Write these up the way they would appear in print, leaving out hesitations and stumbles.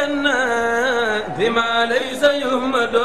لنا بما ليس يهمد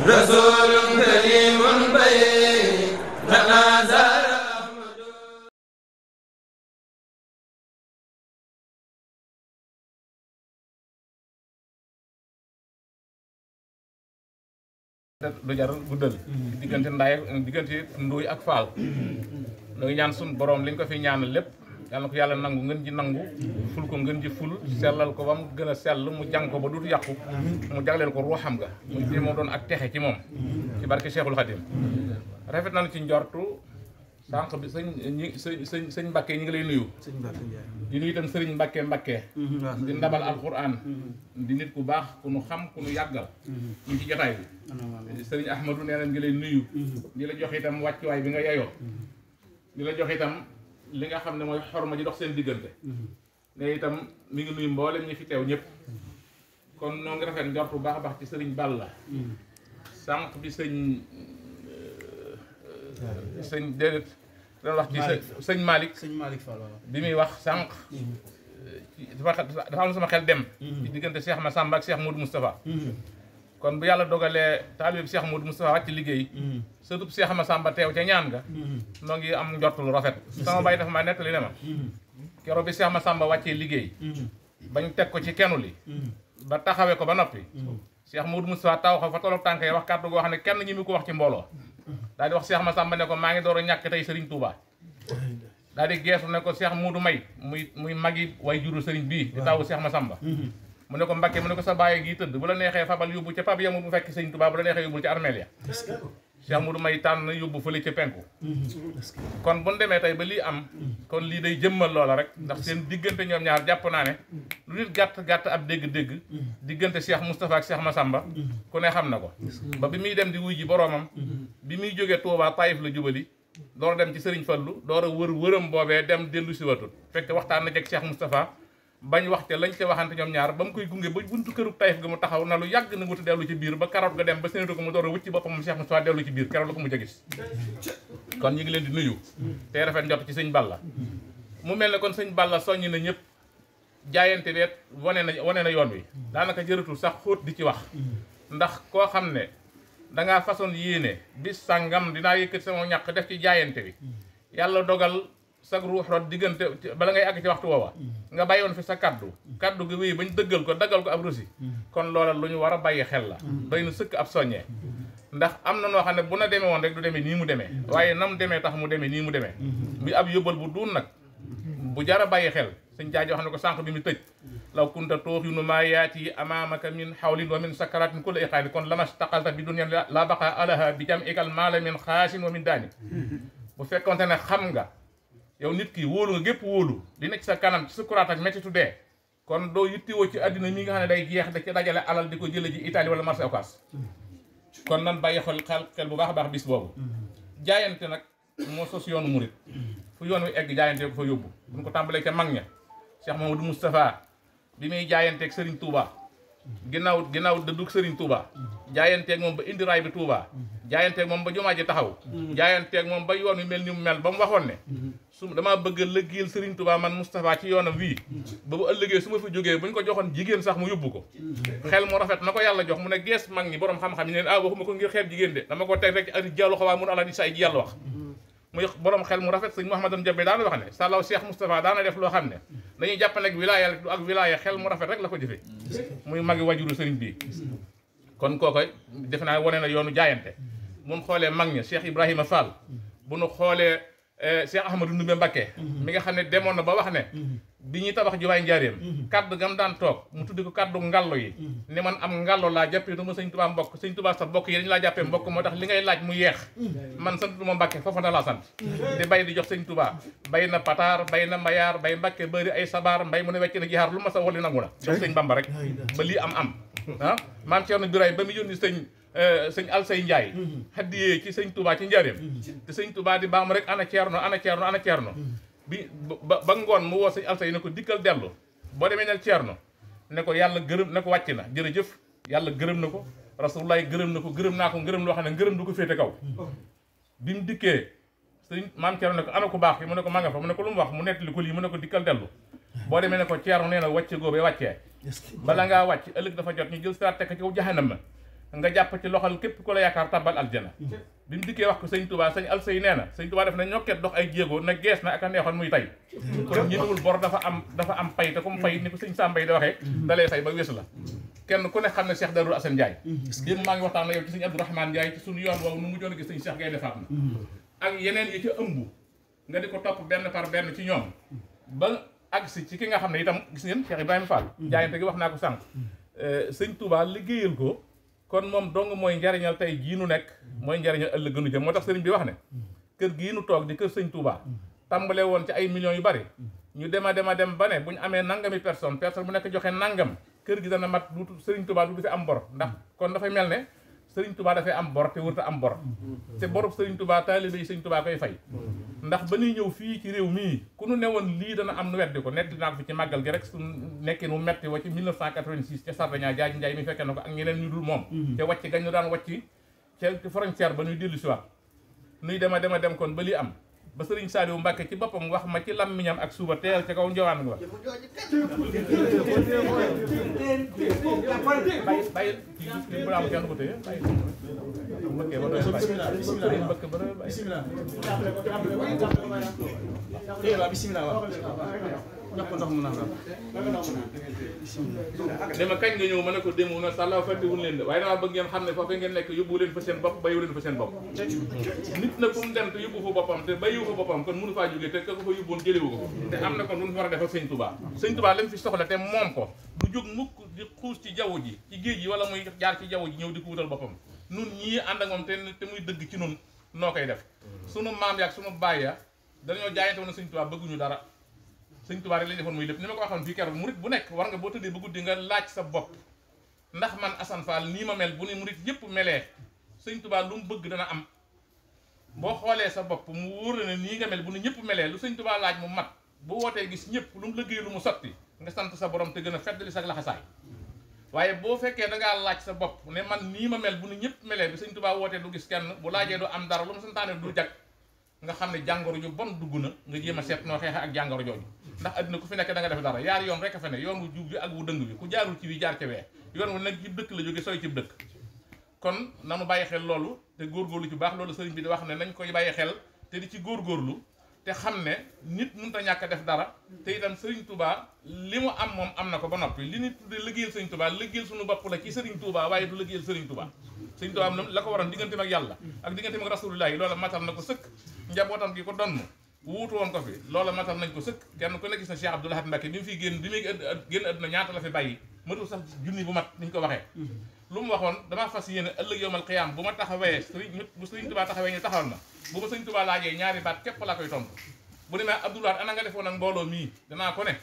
رسول كريم بيننا زار du jar guddal diggante ndaay diggante nduy ak faal da nga ñaan sun borom liñ ko fi ñaanal lépp yàlla na ko yàlla nangu ngeen ji nangu ful ko ngeen ji ful sellal ko ba mu gën a sell mu jàng ko ba dutu yàqu mu jagleel ko ruuxam nga mu moo doon ak texe ci moom ci barke Cheikhul Khadim rafet nañu ci njortu sànq bi sëñ Mbàkke ñi ngi lay nuyu di nuyu itam sëriñ Mbàkke di ndabal alquran di nit ku baax ku nu xam ku nu yàggal ñu ci jotaay bi sëriñ Ahmadou nee na ngi lay nuyu di la jox itam wàccuwaay bi nga yeyoo di la jox itam li nga xam ne mooy xorma ji dox seen diggante ne itam mi ngi nuyu mboolem ñi fi teew ñëpp kon noo ngi rafet njort bu baax a baax ci sëriñ Balla sànq bi sëñ déedéet doon wax ci sëñ Malick Fall bi muy wax sànq dafa am sama xel dem ci diggante Cheikh Massamba ak Cheikh Modou Moustapha kon bu yàlla dogalee taalibe Cheikh Modou Moustapha wàcc liggéey surtout Cheikh Massamba teew ca ñaan nga noo ngi am njort lu rafet sama baay dafa ma nettali ne ma keroog bi Cheikh Massamba wàccee liggéey bañ teg ko ci kenu li ba taxawee ko ba noppi Cheikh Modou Moustapha taw fa tolloog tànk yi wax kàddu goo xam ne kenn ñi mi ko wax ci mbooloo daal di wax Cheikh Massamba ne ko maa ngi door a ñàkk tey Serigne Touba daal di geesu ne ko Cheikh Modou May muy magi way juru Serigne bii di tawu Cheikh Massamba mu ne ko Mbàkke mu ne ko sa bàyyi gi tëdd bu la neexee fabal yóbbu ca pab yamu bu fekk Serigne Touba bu la neexee yóbbul ci armeel ya Cheikh Modou May tànn yóbbu fële ca penku kon bu ñu demee tey ba lii am kon lii day jëmmal loola rek ndax seen diggante ñoom ñaar jàpp naa ne lu nit gàtt ab dégg-dégg diggante Cheikh Moustapha ak Cheikh Massamba ku ne xam na ko ba bi muy dem di wuy ji boroomam bi muy jógee Touba Taïf la jubali door a dem ci Serigne Fallou door a wëram boobee dem dellu si watut fekk waxtaan na jeg Cheikh Moustapha bañ wax te lañ ca waxante ñoom ñaar ba mu koy gunge ba buntu këru Taïf ga mu taxaw na lu yàgg na wuti dellu ci biir ba karoot ga dem ba sénétu ko mu door a wucc boppam moom Cheikh Moustapha dellu ci biir keroot la ko mu jagis kon ñu ngi leen di nuyu tey rafet njot ci sëñ Balla mu mel ne kon sëñ Balla soññi na ñëpp jaayante beet wane na yoon wi daanaka jëratul sax xóot di ci wax ndax koo xam ne dangaa façon yéene bis sàngam dinaa yëkkati sama ñàkk def ci jaayante bi yàlla dogal sag ruux rot diggante bala ngay àgg ci waxtu woowa nga bàyyoon fi sa kaddu gi wéy bañ dëggal ko daggal ko ab rusi kon loola lu ñu war a bàyyi xel la doy na sëkk ab soññee ndax am na noo xam ne bu na demee woon rek du demee nii mu demee waaye nam demee tax mu demee nii mu demee bi ab yóbbal bu duun nag bu jara bàyyi xel sëñ jaajo xam ne ko sànq bi mu tëj law kunta tooxinu maa yaati amaamaka min xawlin wa min sakaratin kulla iqaani kon lamastaqalta bi dunyan la baqa alaha bi jam ikal maala min xaasin wa min daani bu fekkonte ne xam nga yow nit ki wóolu nga gépp wóolu di nekk sa kanam ci sa kuraat ak méttitu dee kon doo yittiwoo ci àddina mi nga xam ne day jeex da ci dajale alal di ko jële ji Italie wala marché Ocass kon nan bàyyi xel bu baax a baax bis boobu jaayante nag moo sos yoonu murit fu yoon wi egg jaayante ko fa yóbbu buñ ko tàmbalee ca mag ña Cheikh Mamadou Moustapha bi muy jaayanteeg Serigne Touba ginnaaw dëddug Serigne Touba jaayanteeg moom ba indi raay bi Touba jaayanteeg moom ba jumaa ji taxaw jaayanteeg moom ba yoon wi mel ni mu mel ba mu waxoon ne su damaa bëgg a lëggéeyal Serigne Touba man Moustapha ci yoonam wii ba bu ëllëgee su ma fi jógee bu ñu ko joxoon jigéen sax mu yóbbu ko xel mu rafet na ko yàlla jox mu ne gees mag ñi borom xam-xam yi neen waxuma ko ngir xeeb jigéen de dama ko teg rek ak jàllu xawaa mun ala di say ji yàlla wax muy borom xel mu rafet sëñ Mouhamadou Jabe daana wax ne salaw Cheikh Moustapha daana def loo xam ne dañuy jàpp nag wilaaya du ak wilaaya xel mu rafet rek la ko jëfe muy magi wajuru sëriñ bii kon kookoy defe naa wane na yoonu jaayante mun xoolee mag ña Cheikh Ibrahima Fall bu nu xoolee Cheikh Ahmadou Ndoumbé Mbacké mi nga xam ne demoon na ba wax ne bi ñuy tabax jumaay njaareem kaddu gam daan toog mu tuddi ko kaddu ngallo yi ne man am ngallo laa jàppee du ma sëñ Tuubaa mbokk sëñ Tuubaa sa bokk yi dañu laa jàppee mbokk moo tax li ngay laaj mu yeex man sant du ma Mbacké foofa na laa sant di bay di jox sëñ Tuubaa bay na pataar bay na mbayaar bay Mbacké bëri ay sabaar mbay mu ne wecc na jihaar lu ma sa wali nangu na jox sëñ Bamba rek ba lii am maam Ceerno Biraay ba mu yónni sëñ Alsay Njaay haddiyee ci sëñ Touba ci njaareem te sëñ Touba di baam rek ana Ceerno bi ba ngoon mu woo sëñ Alsay ne ko dikkal dellu boo demee nel Ceerno ne ko yàlla gërëm ne ko wàcc na jërëjëf yàlla gërëm na ko rasulullaay gërëm na ko gërëm naa ko ngërëm loo xam ne ngërëm du ko féete kaw bi mu dikkee sëñ maam Ceerno ne ko ana ko baax yi mu ne ko ma nga fa mu ne ko lu mu wax mu nettali ko lii mu ne ko dikkal dellu boo demee ne ko ceeru nee na wàcce góobee wàccee bala ngaa wàcc ëllëg dafa jot ñu jël siraat tekk ci kaw jahanam nga jàpp ci loxol képp ku la yaakaar tabal aljana bi mu dikkee wax ko sëñ Touba sëñ Alsey nee na sëñ Touba def na ñokket dox ay jéego na gees na ak a neexoon muy tay kon ñëwul bor dafa am pay te comme pay ni ko sëñ Sambay da waxee dalee say ba weesu la kenn ku ne xam ne Cheikh Darou Assane Ndiaye démb maa ngi waxtaan na yow ci sëñ Abdourahmane Ndiaye ci suñu yoon woowu nu mu joon a gis sëñ Cheikh Gaynde Fatma ak yeneen yi ca ëmb nga di ko topp benn par benn ci ñoom ba agsi ci ki nga xam ne itam gis ngeen Cheikh Ibrahima Fall jaayante gi wax naa ko sànq sëñ Touba liggéeyal ko kon moom dong mooy njariñal tey jii nu nekk mooy njariñal ëllëg gënu jëm moo tax sëriñ bi wax ne kër gii nu toog di kër sëñ Touba tàmbale woon ci ay millions yu bari ñu dem ba ne bu ñu amee nangami personne bu nekk joxe nangam kër gi dana mat du sëriñ Touba du fi am bor ndax kon dafay mel ne sëriñ Touba dafay am bor te wërta am bor te borub sëriñ Touba taalibe yi sëriñ Touba koy fay ndax ba ñuy ñëw fii ci réew mii ku nu newoon lii dana am nu weddi ko netti naa ko fi ci màggal gi rek su nekkin mu metti wa ci 1986 ca Sardaña Jaaj Njaay mi fekkee na ko ak ñeneen ñu dul moom te wàcc gañ ñu daan wàcc ca frontière ba ñuy dellu si waat nuy dem kon ba lii am ba sëriñ Saliou Mbacke ci boppam wax ma ci lammiñam ak suba teel ca kaw njowaan nga bàyyi baraam kenn ko téye mbëkkee ba doy bàyyi mbëkk ba doy bàyyi bismillah waaw ñax ko ndox mu naan dama kañ nga ñëw ma ne ko démb na sàllaaw fàttewuñ leen de waaye damaa bëgg ngeen xam ne foofu ngeen nekk yóbbu leen fa seen bopp bayiwu leen fa seen bopp nit nag fu mu dem te yóbbu fa boppam te bayiwu fa boppam kon mënu faa jógee te ka ko fa yóbboon jëlewu ko te am na kon lu ñu war a def ak sëñ Touba sëñ Touba lañ fi soxla te moom ko du jóg mukk di xuus ci jaww ji ci géej gi wala muy jaar ci jaww ji ñëw di ko wutal boppam nun ñii ànd ak moom te muy dëgg ci nun noo koy def sunu maam yaak sunu baay ya dañoo jaayante woon sëñ Touba bëgguñu dara sëñ Touba rek lañ defoon muy lépp ni ma ko waxoon fii keroog murit bu nekk war nga boo tëddee ba guddi nga laaj sa bopp ndax man Assane Fall nii ma mel bu ne murit yëpp melee sëñ Touba lu mu bëgg dana am boo xoolee sa bopp mu wóor la ne nii nga mel bu ne ñëpp melee lu sëñ Touba laaj mu mat bu wootee gis ñëpp lu mu liggéey lu mu sotti nga sant sa borom te gën a feddali sa laxasaay waaye boo fekkee dangaa laaj sa bopp ne man nii ma mel bu ne ñëpp melee bi sëñ Touba wootee du gis kenn bu laajee du am dara lu mu santaane du jag nga xam ne jàngoro ju bon dugg na nga jéem a seet noo xeexe ak jàngoro jooju ndax adduna ku fi nekk da nga def dara yaari yoon rek a fa ne yoon wu jub bi ak wu dëng bi ku jaarul ci wi jaar ca wee yoon wu nag ci dëkk la jóge sooy ci dëkk kon nanu bàyyi xel loolu te góorgóorlu ci baax loolu sëriñ bi di wax ne nañ koy bàyyi xel te di ci góorgóorlu te xam ne nit mënut a ñàkk a def dara te itam sëriñ Touba li mu am moom am na ko ba noppi li nit tuddee liggéeyal sëriñ Touba liggéeyal suñu bopp la ci sëriñ Touba waaye du liggéeyal sëriñ Touba sëriñ Touba am la ko waroon digganteem ak yàlla ak digganteem ak rasulullahi loola matal na ko sëkk njabootam gi ko donn wuutu woon ko fi loola matal nañ ko sëkk kenn ku ne gis na Cheikh Abdoul Ahad Mbacké bi mu fiy génn bi muy génn àdduna ñaata la fi bàyyi matul sax junni bu mat ni ñu ko waxee lu mu waxoon damaa fas yéene ëllëg yowmal xiyaam bu ma taxawee bu sëriñ Touba taxawee ñu taxawal ma bu ma sëriñ Touba laajee ñaari baat képp laa koy tontu bu demee Abdoulaye ana nga defoon ak mbooloo mii danaa ko ne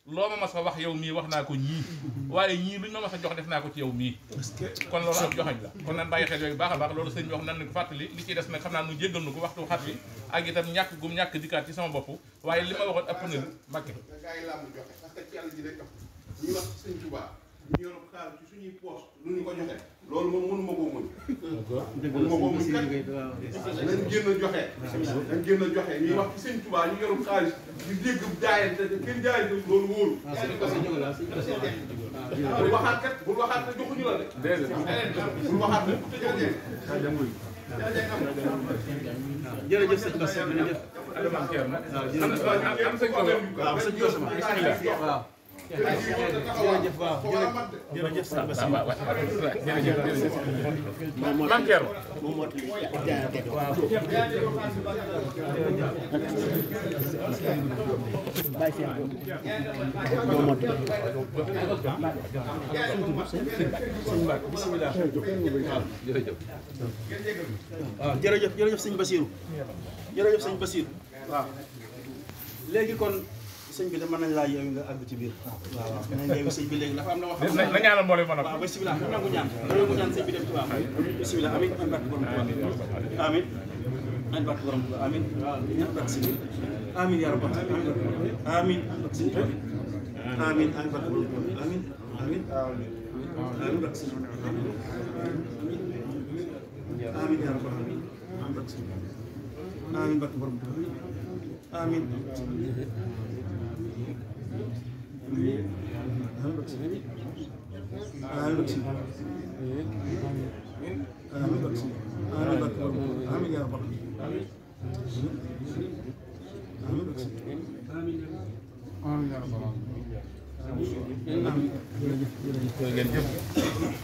loo ma mas a wax yow mii wax naa ko ñii waaye ñii luñ ma mas a jox def naa ko ci yow mii kon loolu ab joxañ la kon nan bàyyi xel yooyu baax a baax loolu sëñ bi wax nan ni ko fàttali li ciy des nag xam naa nu jéggal nu ko waxtu xat bi ak itam ñàkk gum ñàkk dikkaat ci sama bopp waaye li ma waxoon ëpp na Mbacké gaa yi làmb joxe parce que ci yàlla ji rek ñu wax sëñ Touba ñu yor xaar ci suñuy poos lu ñu ko joxe loolu moom mënu ma koo muñ mënu ma koo muñ kat nañ génn joxe nañ génn joxe ñuy wax ci sëñ Touba ñu yorum xaalis di dégg jaayante te kenn jaayante loolu wóoru bul waxaat kat bul waxaat te joxuñu la de bul waxaat te joxuñu jërëjëf sëñ Bass jërëjëf waaw sëñ Bass waaw jërëjëf waaw jërëjëf sëñ Bass jërëjëf Mame Thierno moom moo jaayante waaw bàyyi seen moom moo sëñ Mbacke bismillah waaw jërëjëf sëñ Bassirou jërëjëf sëñ Bassirou waaw léegi kon sëñ bi de mën nañ laa yeewi nga àgg ci biir waaw waaw nañ yeewi sëñ bi léegi dafa am na wax na ñaanal mbooloo ma waaw bismillah nangu ñaan sëñ bi dem ci waaw bismillah amin an barke borom amin an barke borom amin an barke sëñ bi amin ya rabbal amin amin an barke borom amin amin amin barke sëñ bi amin ya rabbal amin an barke sëñ bi amin barke borom amin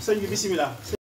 sëñ bi bisimilah.